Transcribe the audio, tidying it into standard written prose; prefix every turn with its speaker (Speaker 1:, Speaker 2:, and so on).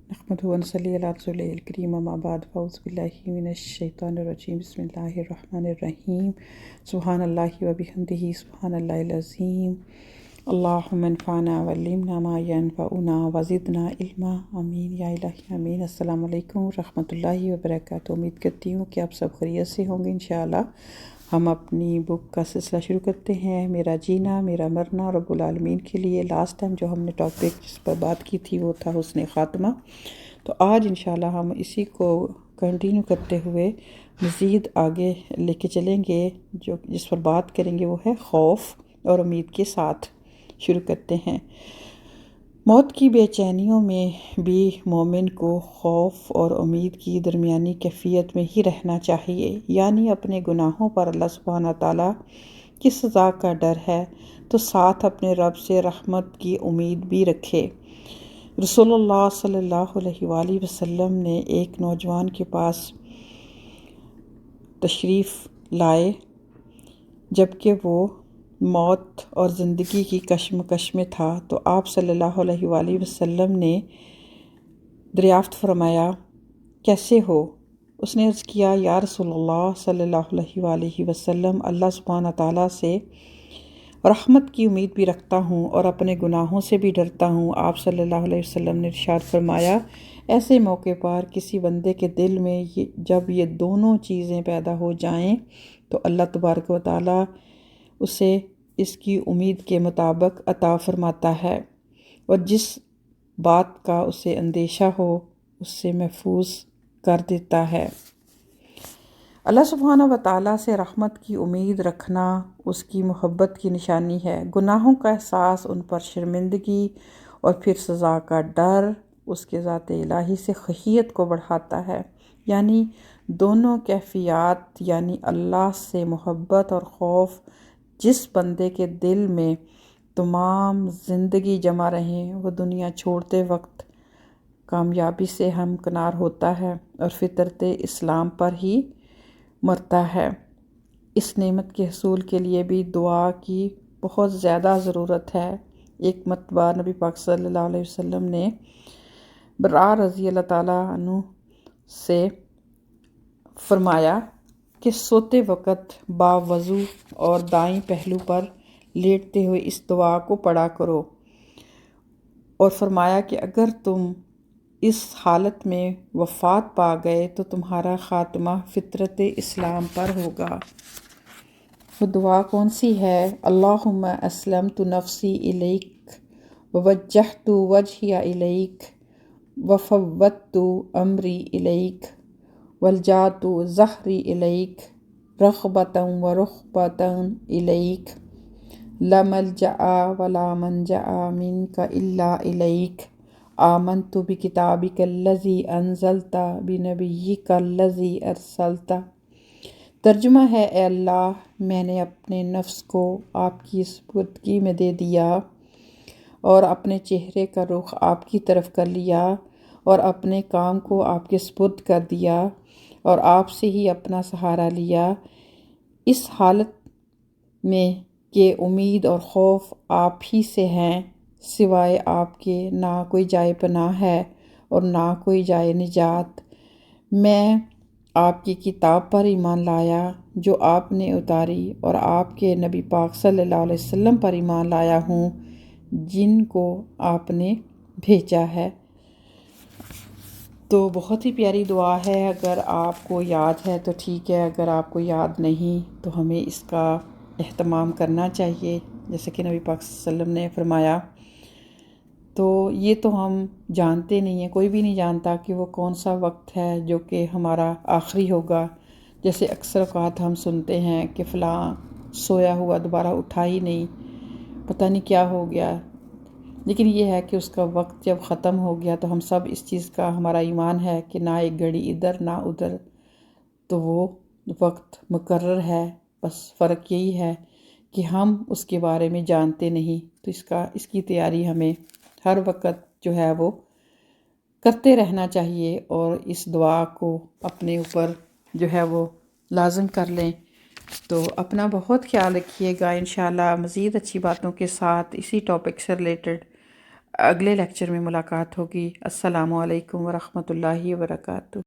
Speaker 1: نحمده ونصلي على رسوله الكريم اما بعد فاعوذ بالله من الشيطان الرجيم بسم الله الرحمن الرحيم سبحان الله وبحمده سبحان الله العظيم اللهم انفعنا وعلمنا ما ينفعنا وزدنا علما آمین یا الہی آمین۔ السلام علیکم ورحمۃ اللہ وبرکاتہ۔ امید کرتی ہوں کہ آپ سب خیریت سے ہوں گے انشاءاللہ۔ ہم اپنی بک کا سلسلہ شروع کرتے ہیں، میرا جینا میرا مرنا رب العالمین کے لیے۔ لاسٹ ٹائم جو ہم نے ٹاپک جس پر بات کی تھی وہ تھا حسن خاتمہ، تو آج انشاءاللہ ہم اسی کو کنٹینیو کرتے ہوئے مزید آگے لے کے چلیں گے۔ جس پر بات کریں گے وہ ہے خوف اور امید کے ساتھ۔ شروع کرتے ہیں۔ موت کی بے چینیوں میں بھی مومن کو خوف اور امید کی درمیانی کیفیت میں ہی رہنا چاہیے، یعنی اپنے گناہوں پر اللہ سبحانہ تعالیٰ کی سزا کا ڈر ہے تو ساتھ اپنے رب سے رحمت کی امید بھی رکھے۔ رسول اللہ صلی اللہ علیہ وآلہ وسلم نے ایک نوجوان کے پاس تشریف لائے جبکہ وہ موت اور زندگی کی کشمکش میں تھا، تو آپ صلی اللہ علیہ وآلہ وسلم نے دریافت فرمایا، کیسے ہو؟ اس نے عرض کیا، یا رسول اللہ صلی اللہ علیہ وآلہ وسلم، اللہ سبحانہ تعالیٰ سے رحمت کی امید بھی رکھتا ہوں اور اپنے گناہوں سے بھی ڈرتا ہوں۔ آپ صلی اللہ علیہ وسلم نے ارشاد فرمایا، ایسے موقع پر کسی بندے کے دل میں جب یہ دونوں چیزیں پیدا ہو جائیں تو اللہ تبارک و تعالیٰ اسے اس کی امید کے مطابق عطا فرماتا ہے، اور جس بات کا اسے اندیشہ ہو اس سے محفوظ کر دیتا ہے۔ اللہ سبحانہ و تعالیٰ سے رحمت کی امید رکھنا اس کی محبت کی نشانی ہے۔ گناہوں کا احساس ان پر شرمندگی اور پھر سزا کا ڈر اس کے ذات الہی سے خشیت کو بڑھاتا ہے، یعنی دونوں کیفیات، یعنی اللہ سے محبت اور خوف جس بندے کے دل میں تمام زندگی جمع رہیں، وہ دنیا چھوڑتے وقت کامیابی سے ہمکنار ہوتا ہے اور فطرت اسلام پر ہی مرتا ہے۔ اس نعمت کے حصول کے لیے بھی دعا کی بہت زیادہ ضرورت ہے۔ ایک مرتبہ نبی پاک صلی اللہ علیہ وسلم نے برا رضی اللہ تعالیٰ عنہ سے فرمایا کہ سوتے وقت باوضو اور دائیں پہلو پر لیٹتے ہوئے اس دعا کو پڑھا کرو، اور فرمایا کہ اگر تم اس حالت میں وفات پا گئے تو تمہارا خاتمہ فطرت اسلام پر ہوگا۔ وہ دعا کون سی ہے؟ اللہم اسلمت نفسی الیک ووجہت وجہی الیک وفوضت امری الیک والجأت ظہری الیک رغبۃ ورہبۃ الیک لا ملجأ ولا منجأ منک الا الیک آمنت بکتابک الذی انزلت بنبیک الذی ارسلت۔ ترجمہ ہے، اے اللہ، میں نے اپنے نفس کو آپ کی سپردگی میں دے دیا اور اپنے چہرے کا رخ آپ کی طرف کر لیا اور اپنے کام کو آپ کے سپرد کر دیا اور آپ سے ہی اپنا سہارا لیا، اس حالت میں کہ امید اور خوف آپ ہی سے ہیں، سوائے آپ کے نہ کوئی جائے پناہ ہے اور نہ کوئی جائے نجات۔ میں آپ کی کتاب پر ایمان لایا جو آپ نے اتاری اور آپ کے نبی پاک صلی اللہ علیہ وسلم پر ایمان لایا ہوں جن کو آپ نے بھیجا ہے۔ تو بہت ہی پیاری دعا ہے، اگر آپ کو یاد ہے تو ٹھیک ہے، اگر آپ کو یاد نہیں تو ہمیں اس کا اہتمام کرنا چاہیے جیسے کہ نبی پاک صلی اللہ علیہ وسلم نے فرمایا۔ تو یہ تو ہم جانتے نہیں ہیں، کوئی بھی نہیں جانتا کہ وہ کون سا وقت ہے جو کہ ہمارا آخری ہوگا۔ جیسے اکثر اوقات ہم سنتے ہیں کہ فلاں سویا ہوا دوبارہ اٹھا ہی نہیں، پتہ نہیں کیا ہو گیا، لیکن یہ ہے کہ اس کا وقت جب ختم ہو گیا تو ہم سب اس چیز کا ہمارا ایمان ہے کہ نہ ایک گھڑی ادھر نہ ادھر، تو وہ وقت مقرر ہے، بس فرق یہی ہے کہ ہم اس کے بارے میں جانتے نہیں۔ تو اس کی تیاری ہمیں ہر وقت جو ہے وہ کرتے رہنا چاہیے، اور اس دعا کو اپنے اوپر جو ہے وہ لازم کر لیں۔ تو اپنا بہت خیال رکھیے گا، انشاءاللہ مزید اچھی باتوں کے ساتھ اسی ٹاپک سے ریلیٹڈ اگلے لیکچر میں ملاقات ہوگی۔ السلام علیکم ورحمۃ اللہ وبرکاتہ۔